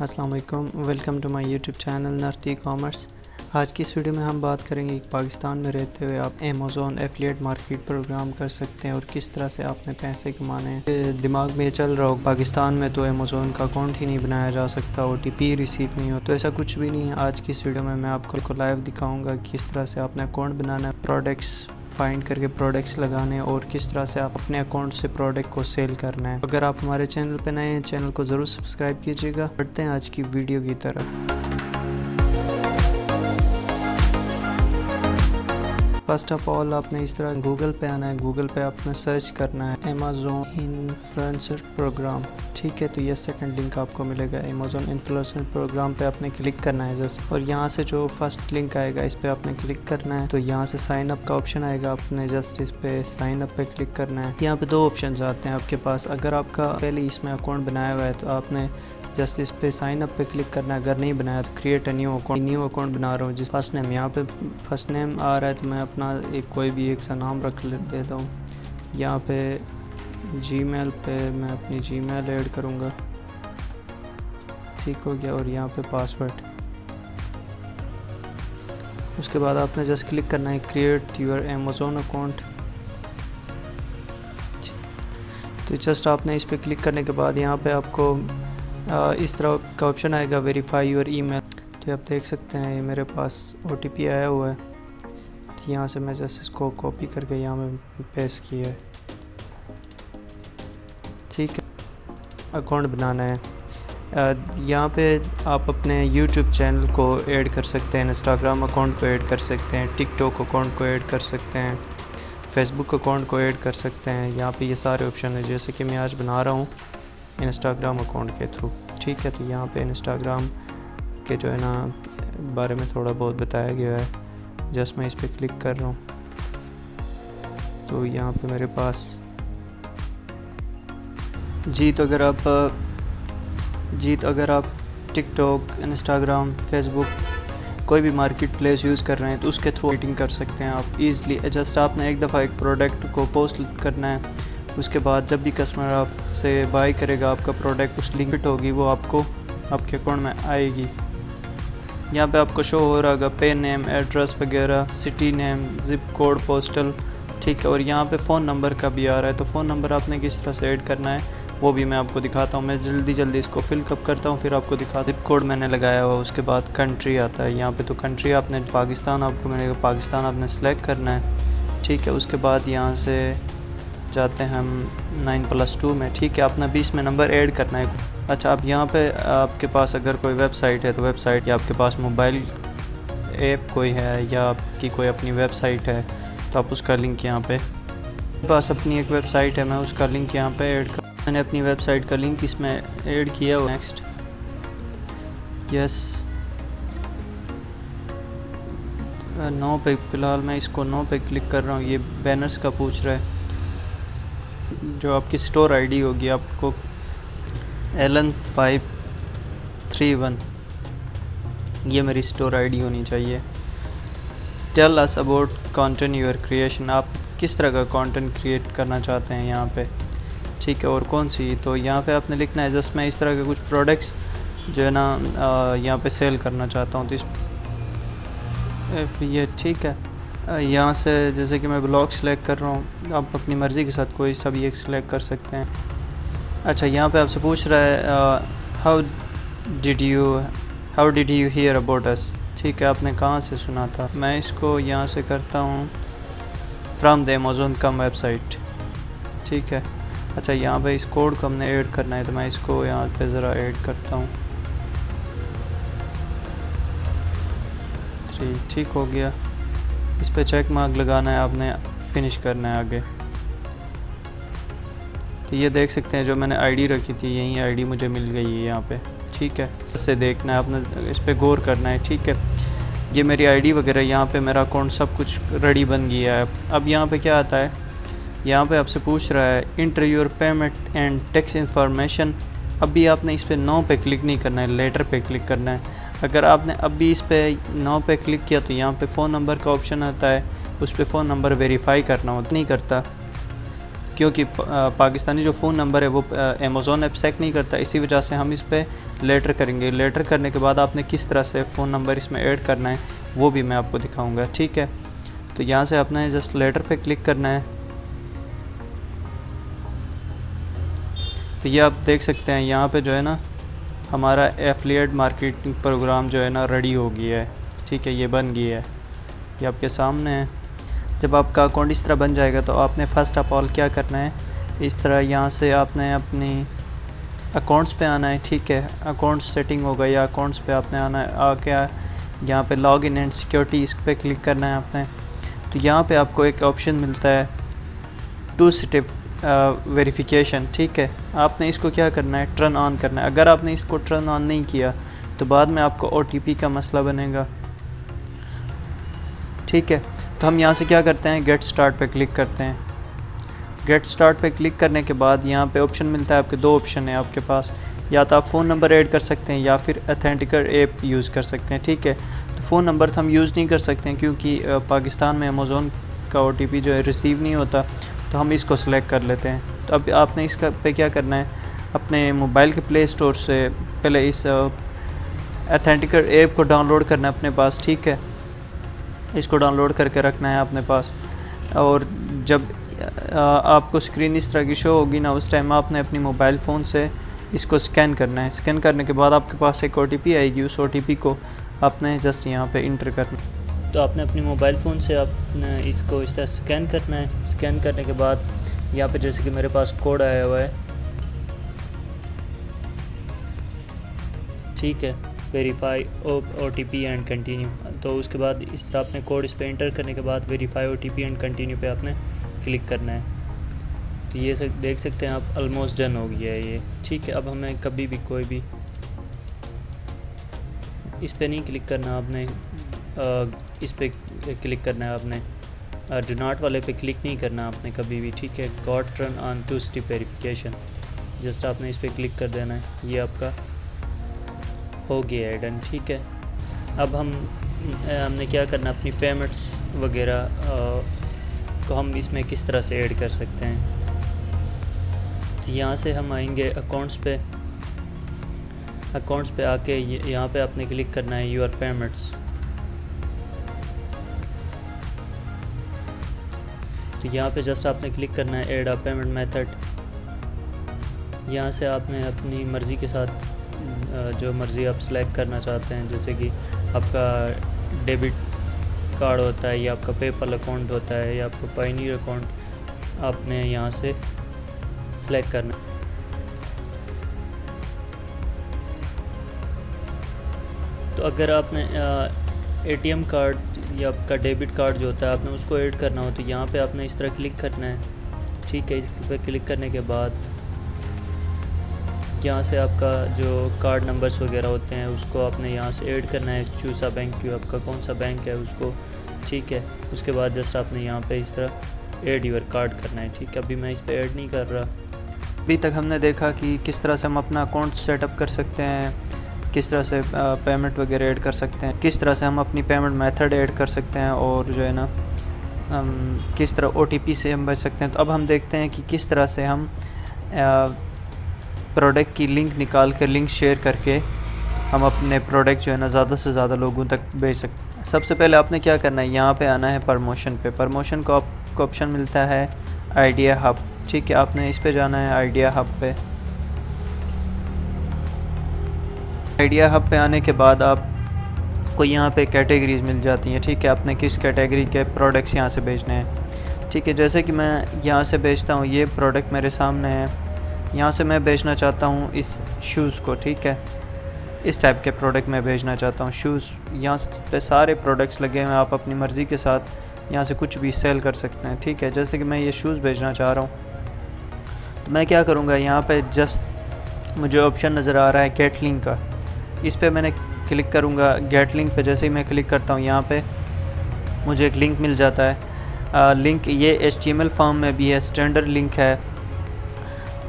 अस्सलाम वालेकुम, welcome to my YouTube channel North e commerce. आज की इस वीडियो में हम बात करेंगे कि पाकिस्तान में रहते हुए आप अमेज़ॉन एफिलिएट मार्केट प्रोग्राम कर सकते हैं और किस तरह से आपने पैसे कमाने हैं। दिमाग में ये चल रहा हो पाकिस्तान में तो अमेज़ॉन का अकाउंट ही नहीं बनाया जा सकता, OTP रिसीव नहीं हो, तो ऐसा कुछ भी नहीं है। आज की इस वीडियो में मैं आपको लाइव दिखाऊँगा किस तरह से आपने अकाउंट बनाना है, प्रोडक्ट्स फाइंड करके प्रोडक्ट्स लगाने और किस तरह से आप अपने अकाउंट से प्रोडक्ट को सेल करना है। अगर आप हमारे चैनल पर नए हैं, चैनल को ज़रूर सब्सक्राइब कीजिएगा। बढ़ते हैं आज की वीडियो की तरफ। फर्स्ट ऑफ ऑल आपने इस तरह गूगल पे आना है। गूगल पे आपने सर्च करना है अमेज़ॉन इन्फ्लुएंसर प्रोग्राम, ठीक है। तो ये सेकंड लिंक आपको मिलेगा, अमेज़ॉन इन्फ्लुएंसर प्रोग्राम पे आपने क्लिक करना है जस्ट, और यहाँ से जो फर्स्ट लिंक आएगा इस पे आपने क्लिक करना है। तो यहाँ से साइन अप का ऑप्शन आएगा, आपने जस्ट इस पे साइन अप पे क्लिक करना है। यहाँ पे दो ऑप्शन आते हैं आपके पास। अगर आपका पहले इसमें अकाउंट बनाया हुआ है तो आपने जस्ट इस पे साइन अप पे क्लिक करना है। अगर नहीं बनाया तो क्रिएट अ न्यू अकाउंट बना रहा हूँ। जिस फर्स्ट नेम यहाँ पे फर्स्ट नेम आ रहा है तो मैं अपना एक कोई भी एक सा नाम रख देता हूँ। यहाँ पे जीमेल पे मैं अपनी जीमेल ऐड करूँगा, ठीक हो गया। और यहाँ पे पासवर्ड, उसके बाद आपने जस्ट क्लिक करना है क्रिएट योर अमेज़ॉन अकाउंट। तो जस्ट आपने इस पर क्लिक करने के बाद यहाँ पे आपको इस तरह का ऑप्शन आएगा वेरीफाई योर ईमेल। तो आप देख सकते हैं ये मेरे पास OTP आया हुआ है। तो यहाँ से मैं जस्ट इसको कॉपी करके यहाँ में पेस्ट किया है, ठीक है। अकाउंट बनाना है। यहाँ पे आप अपने YouTube चैनल को ऐड कर सकते हैं, इंस्टाग्राम अकाउंट को ऐड कर सकते हैं, टिकटॉक अकाउंट को ऐड कर सकते हैं, फेसबुक अकाउंट को ऐड कर सकते हैं। यहाँ पे ये सारे ऑप्शन है, जैसे कि मैं आज बना रहा हूँ इंस्टाग्राम अकाउंट के थ्रू, ठीक है। तो यहाँ पे इंस्टाग्राम के जो है ना बारे में थोड़ा बहुत बताया गया है। जस्ट मैं इस पर क्लिक कर रहा हूँ तो यहाँ पे मेरे पास तो अगर आप टिकटॉक, इंस्टाग्राम, फेसबुक कोई भी मार्केट प्लेस यूज़ कर रहे हैं तो उसके थ्रू एडिटिंग कर सकते हैं आप ईज़िली। जस्ट आपने एक दफ़ा एक प्रोडक्ट को पोस्ट करना है, उसके बाद जब भी कस्टमर आपसे बाय करेगा आपका प्रोडक्ट, उस लिंक होगी वो आपको आपके अकाउंट में आएगी। यहाँ पे आपको शो हो रहा होगा पे नेम, एड्रेस वगैरह, city name, zip code, postal, ठीक है। और यहाँ पे फ़ोन नंबर का भी आ रहा है। तो फ़ोन नंबर आपने किस तरह से ऐड करना है वो भी मैं आपको दिखाता हूँ। मैं जल्दी इसको फिलअप करता हूँ फिर आपको दिखा। जिप कोड मैंने लगाया हुआ, उसके बाद कंट्री आता है यहाँ पे। तो कंट्री आपने पाकिस्तान आपको मिलेगा, पाकिस्तान आपने सेलेक्ट करना है, ठीक है। उसके बाद यहाँ से जाते हैं हम 9+2 में, ठीक है। अपना 20 में नंबर ऐड करना है। अच्छा, अब यहाँ पे आपके पास अगर कोई वेबसाइट है तो वेबसाइट, या आपके पास मोबाइल ऐप कोई है या आपकी कोई अपनी वेबसाइट है तो आप उसका लिंक यहाँ पे, मेरे पास अपनी एक वेबसाइट है, मैं उसका लिंक यहाँ पे ऐड कर, मैंने अपनी वेबसाइट का लिंक इसमें ऐड किया हुआ। नेक्स्ट, यस, 9 पे फ़िलहाल मैं इसको 9 पे क्लिक कर रहा हूँ। ये बैनर्स का पूछ रहा है। जो आपकी स्टोर आईडी होगी आपको LN531, ये मेरी स्टोर आईडी होनी चाहिए। Tell us about content your creation, आप किस तरह का कंटेंट क्रिएट करना चाहते हैं यहाँ पे, ठीक है। और कौन सी, तो यहाँ पे आपने लिखना है जस्ट मैं इस तरह के कुछ प्रोडक्ट्स जो है ना यहाँ पे सेल करना चाहता हूँ, तो इस ये ठीक है। यहाँ से जैसे कि मैं ब्लॉग सेलेक्ट कर रहा हूँ, आप अपनी मर्ज़ी के साथ कोई सा भी एक सिलेक्ट कर सकते हैं। अच्छा, यहाँ पे आपसे पूछ रहा है how did you here about us, ठीक है, आपने कहाँ से सुना था। मैं इसको यहाँ से करता हूँ from the Amazon come website, ठीक है। अच्छा, यहाँ पे इस कोड को हमने ऐड करना है तो मैं इसको यहाँ पे ज़रा ऐड करता हूँ। ठीक हो गया। इस पे चेक मार्क लगाना है, आपने फिनिश करना है आगे। तो ये देख सकते हैं जो मैंने आईडी रखी थी यही आईडी मुझे मिल गई है यहाँ पे, ठीक है। इससे देखना है आपने, इस पे गौर करना है, ठीक है। ये मेरी आईडी वगैरह, यहाँ पे मेरा अकाउंट सब कुछ रेडी बन गया है। अब यहाँ पे क्या आता है, यहाँ पे आपसे पूछ रहा है inter your payment and tax information. अभी आपने इस पर 9 पे क्लिक नहीं करना है, लेटर पे क्लिक करना है। अगर आपने अभी इस पे 9 पे क्लिक किया तो यहाँ पे फ़ोन नंबर का ऑप्शन आता है, उस पर फ़ोन नंबर वेरीफाई करना होता नहीं करता। क्योंकि पाकिस्तानी जो फ़ोन नंबर है वो अमेज़ॉन ऐप एक्सेप्ट नहीं करता, इसी वजह से हम इस पर लेटर करेंगे। लेटर करने के बाद आपने किस तरह से फ़ोन नंबर इसमें ऐड करना है वो भी मैं आपको दिखाऊंगा, ठीक है। तो यहाँ से आपने जस्ट लेटर पे क्लिक करना है। तो ये आप देख सकते हैं यहाँ पे जो है ना हमारा एफिलिएट मार्केटिंग प्रोग्राम जो है ना रेडी हो गया है, ठीक है, ये बन गया है, ये आपके सामने है। जब आपका अकाउंट इस तरह बन जाएगा तो आपने फ़र्स्ट ऑफ ऑल क्या करना है, इस तरह यहाँ से आपने अपनी अकाउंट्स पे आना है, ठीक है। अकाउंट सेटिंग होगा या अकाउंट्स पे आपने आना है, आके यहाँ पे लॉग इन एंड सिक्योरिटी इस पर क्लिक करना है आपने। तो यहाँ पे आपको एक ऑप्शन मिलता है 2 स्टेप वेरिफिकेशन, ठीक है। आपने इसको क्या करना है, टर्न ऑन करना है। अगर आपने इसको टर्न ऑन नहीं किया तो बाद में आपको OTP का मसला बनेगा, ठीक है। तो हम यहाँ से क्या करते हैं, गेट स्टार्ट पे क्लिक करते हैं। गेट स्टार्ट पे क्लिक करने के बाद यहाँ पे ऑप्शन मिलता है, आपके 2 ऑप्शन है आपके पास, या तो आप फ़ोन नंबर ऐड कर सकते हैं या फिर ऑथेंटिकर ऐप यूज़ कर सकते हैं, ठीक है। तो फ़ोन नंबर तो हम यूज़ नहीं कर सकते हैं क्योंकि पाकिस्तान में अमेज़ॉन का OTP जो है रिसीव नहीं होता, तो हम इसको सिलेक्ट कर लेते हैं। तो अब आपने इसका पे क्या करना है, अपने मोबाइल के प्ले स्टोर से पहले इस ऑथेंटिकर ऐप को डाउनलोड करना है अपने पास, ठीक है। इसको डाउनलोड करके रखना है अपने पास, और जब आपको स्क्रीन इस तरह की शो होगी ना, उस टाइम आपने अपनी मोबाइल फ़ोन से इसको स्कैन करना है। स्कैन करने के बाद आपके पास एक OTP आएगी, उस OTP को आपने जस्ट यहाँ पे इंटर करना। तो आपने अपनी मोबाइल फ़ोन से आपने इसको इस तरह स्कैन करना है। स्कैन करने के बाद यहाँ पे जैसे कि मेरे पास कोड आया हुआ है, ठीक है, वेरीफाई OTP एंड कंटिन्यू। तो उसके बाद इस तरह आपने कोड इस पर इंटर करने के बाद वेरीफाई OTP एंड कंटिन्यू पे आपने क्लिक करना है। तो ये देख सकते हैं आप, ऑलमोस्ट डन हो गया है ये, ठीक है। अब हमें कभी भी कोई भी इस पे नहीं क्लिक करना, आपने इस पे क्लिक करना है, आपने डू नॉट वाले पे क्लिक नहीं करना आपने कभी भी, ठीक है। Got turn on 2 step verification, just आपने इस पे क्लिक कर देना है, ये आपका हो गया है डन, ठीक है। अब हमने क्या करना, अपनी पेमेंट्स वगैरह को हम इसमें किस तरह से ऐड कर सकते हैं। तो यहाँ से हम आएंगे अकाउंट्स पे। अकाउंट्स पे आके यहाँ पे आपने क्लिक करना है योर पेमेंट्स। तो यहाँ पे जस्ट आपने क्लिक करना है ऐड अ पेमेंट मेथड। यहाँ से आपने अपनी मर्ज़ी के साथ जो मर्ज़ी आप सेलेक्ट करना चाहते हैं, जैसे कि आपका डेबिट कार्ड होता है या आपका पेपल अकाउंट होता है या आपका पायनियर अकाउंट, आपने यहाँ से सेलेक्ट करना। तो अगर आपने ATM कार्ड या आपका डेबिट कार्ड जो होता है आपने उसको ऐड करना हो तो यहाँ पे आपने इस तरह क्लिक करना है, ठीक है। इस पर क्लिक करने के बाद यहाँ से आपका जो कार्ड नंबर्स वगैरह होते हैं उसको आपने यहाँ से ऐड करना है, चूज़ अ बैंक की, आपका कौन सा बैंक है उसको, ठीक है। उसके बाद जस्ट आपने यहाँ पे इस तरह ऐड योर कार्ड करना है, ठीक है। अभी मैं इस पर ऐड नहीं कर रहा। अभी तक हमने देखा कि किस तरह से हम अपना अकाउंट सेटअप कर सकते हैं, किस तरह से पेमेंट वगैरह ऐड कर सकते हैं, किस तरह से हम अपनी पेमेंट मेथड ऐड कर सकते हैं, और जो है ना किस तरह OTP से हम बच सकते हैं। तो अब हम देखते हैं कि किस तरह से हम प्रोडक्ट की लिंक निकाल कर, लिंक शेयर करके हम अपने प्रोडक्ट जो है ना ज़्यादा से ज़्यादा लोगों तक भेज सकते हैं। सबसे पहले आपने क्या करना है, यहाँ पे आना है प्रमोशन पे। प्रमोशन को आपको ऑप्शन मिलता है आइडिया हब, ठीक है। आपने इस पे जाना है आइडिया हब पे। आइडिया हब पे आने के बाद आपको यहाँ पे कैटेगरीज़ मिल जाती हैं, ठीक है। आपने किस कैटेगरी के प्रोडक्ट्स यहाँ से भेजने हैं, ठीक है। जैसे कि मैं यहाँ से भेजता हूँ, ये प्रोडक्ट मेरे सामने है, यहाँ से मैं भेजना चाहता हूँ इस शूज़ को, ठीक है। इस टाइप के प्रोडक्ट मैं भेजना चाहता हूँ, शूज़। यहाँ पे सारे प्रोडक्ट्स लगे हुए हैं, आप अपनी मर्ज़ी के साथ यहाँ से कुछ भी सेल कर सकते हैं, ठीक है। जैसे कि मैं ये शूज़ भेजना चाह रहा हूँ तो मैं क्या करूँगा, यहाँ पे जस्ट मुझे ऑप्शन नज़र आ रहा है गेट लिंक का, इस पर मैंने क्लिक करूँगा। गेट लिंक पे जैसे ही मैं क्लिक करता हूँ यहाँ पे मुझे एक लिंक मिल जाता है। लिंक ये HTML फॉर्म में भी है, स्टैंडर्ड लिंक है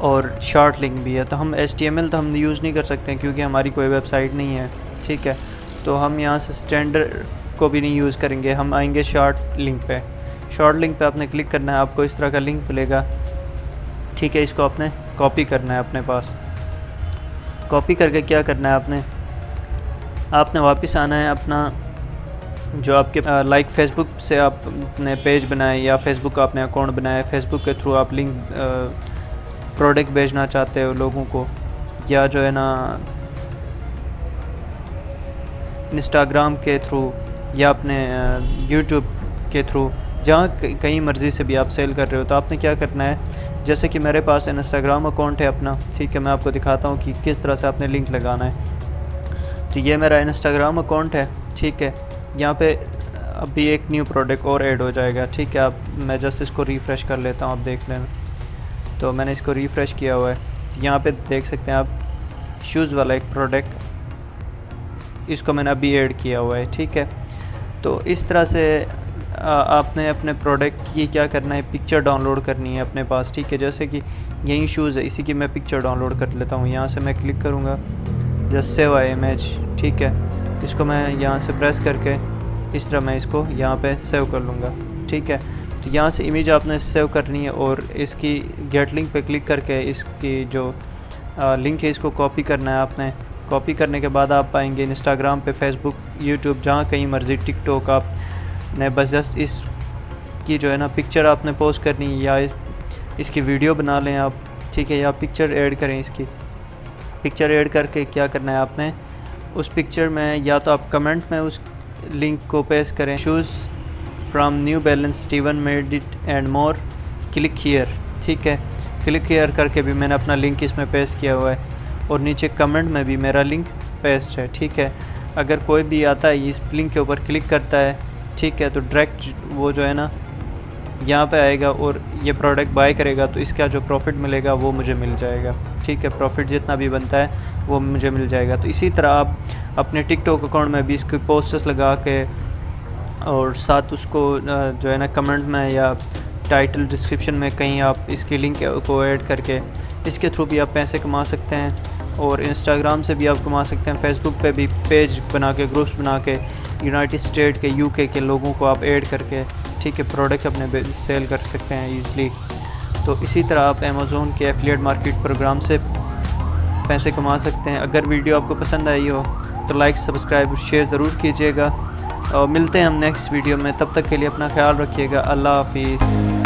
और शॉर्ट लिंक भी है। तो हम HTML तो हम यूज़ नहीं कर सकते हैं क्योंकि हमारी कोई वेबसाइट नहीं है, ठीक है। तो हम यहाँ से स्टैंडर्ड को भी नहीं यूज़ करेंगे, हम आएंगे शॉर्ट लिंक पे। शॉर्ट लिंक पे आपने क्लिक करना है, आपको इस तरह का लिंक मिलेगा। ठीक है, इसको आपने कॉपी करना है अपने पास। कॉपी करके क्या करना है, आपने वापस आना है अपना जो आपके लाइक फेसबुक से आपने पेज बनाए या फेसबुक का आपने अकाउंट बनाया, फेसबुक के थ्रू आप लिंक प्रोडक्ट भेजना चाहते हो लोगों को, या जो है ना इंस्टाग्राम के थ्रू या अपने यूट्यूब के थ्रू, जहाँ कहीं मर्ज़ी से भी आप सेल कर रहे हो, तो आपने क्या करना है, जैसे कि मेरे पास इंस्टाग्राम अकाउंट है अपना, ठीक है, मैं आपको दिखाता हूँ कि किस तरह से आपने लिंक लगाना है। तो ये मेरा इंस्टाग्राम अकाउंट है, ठीक है, यहाँ पे अभी एक न्यू प्रोडक्ट और ऐड हो जाएगा, ठीक है। मैं जस्ट इसको रिफ़्रेश कर लेता हूँ, आप देख लेना। तो मैंने इसको रिफ़्रेश किया हुआ है, यहाँ पे देख सकते हैं आप शूज़ वाला एक प्रोडक्ट, इसको मैंने अभी ऐड किया हुआ है, ठीक है। तो इस तरह से आपने अपने प्रोडक्ट की क्या करना है, पिक्चर डाउनलोड करनी है अपने पास, ठीक है। जैसे कि यही शूज़ है, इसी की मैं पिक्चर डाउनलोड कर लेता हूँ। यहाँ से मैं क्लिक करूँगा जस्ट सेव आई इमेज, ठीक है। इसको मैं यहाँ से प्रेस करके इस तरह मैं इसको यहाँ पे सेव कर लूँगा, ठीक है। तो यहाँ से इमेज आपने सेव करनी है और इसकी गेट लिंक पे क्लिक करके इसकी जो लिंक है इसको कॉपी करना है आपने। कॉपी करने के बाद आप पाएंगे इंस्टाग्राम पे, फेसबुक, यूट्यूब, जहाँ कहीं मर्ज़ी, टिकटॉक, आपने बस जस्ट इसकी जो है ना पिक्चर आपने पोस्ट करनी है या इसकी वीडियो बना लें आप, ठीक है, या पिक्चर ऐड करें। इसकी पिक्चर ऐड करके क्या करना है आपने, उस पिक्चर में या तो आप कमेंट में उस लिंक को पेस्ट करें, shoes from new balance Steven made it and more, click here, ठीक है। क्लिक हियर करके भी मैंने अपना लिंक इसमें पेस्ट किया हुआ है और नीचे कमेंट में भी मेरा लिंक पेस्ट है, ठीक है। अगर कोई भी आता है इस लिंक के ऊपर क्लिक करता है, ठीक है, तो डायरेक्ट वो जो है ना यहाँ पे आएगा और ये प्रोडक्ट बाय करेगा, तो इसका जो प्रॉफिट मिलेगा वो मुझे मिल जाएगा, ठीक है। प्रॉफिट जितना भी बनता है वो मुझे मिल जाएगा। तो इसी तरह आप अपने टिकटॉक अकाउंट में भी इसके पोस्टर्स लगा के और साथ उसको जो है ना कमेंट में या टाइटल डिस्क्रिप्शन में कहीं आप इसकी लिंक को ऐड करके इसके थ्रू भी आप पैसे कमा सकते हैं। और इंस्टाग्राम से भी आप कमा सकते हैं, फेसबुक पे भी पेज बना के, ग्रुप्स बना के, यूनाइटेड स्टेट के, यूके के लोगों को आप ऐड करके, ठीक है, प्रोडक्ट अपने सेल कर सकते हैं ईज़िली। तो इसी तरह आप अमेज़ोन के एफिलिएट मार्केट प्रोग्राम से पैसे कमा सकते हैं। अगर वीडियो आपको पसंद आई हो तो लाइक, सब्सक्राइब, शेयर ज़रूर कीजिएगा और मिलते हैं हम नेक्स्ट वीडियो में। तब तक के लिए अपना ख्याल रखिएगा। अल्लाह हाफिज़।